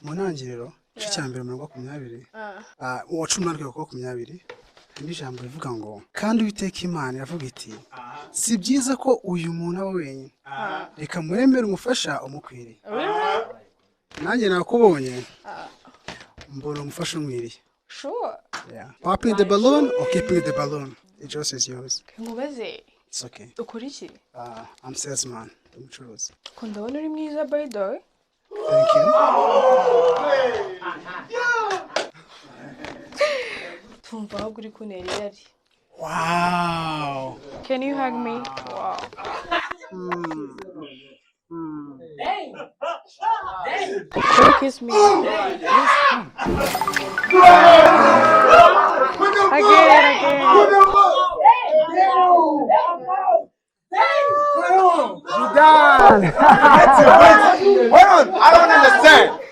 mu ntangiriro igice cya mbere umurongo wa 20 uwa 18 ku 20 indi jambo rivuga ngo kandi Uwiteka Imana iravuga iti si byiza ko uyu muntu aba wenyine reka muremere umufasha umukwiriye nanjye nakubonye mbona umufasha umwiriye. Sure. Yeah. Popping the balloon or keeping the balloon? It just is yours. Nkubaze. It's okay. Ukora iki? I'm salesman. Umucuruzi. Ko ndabona uri mwiza by the way. Thank you. Tumva aho uri kunera yari. Wow. Can you hug me? Wow. Can you kiss me? Again. Hold on, I don't understand.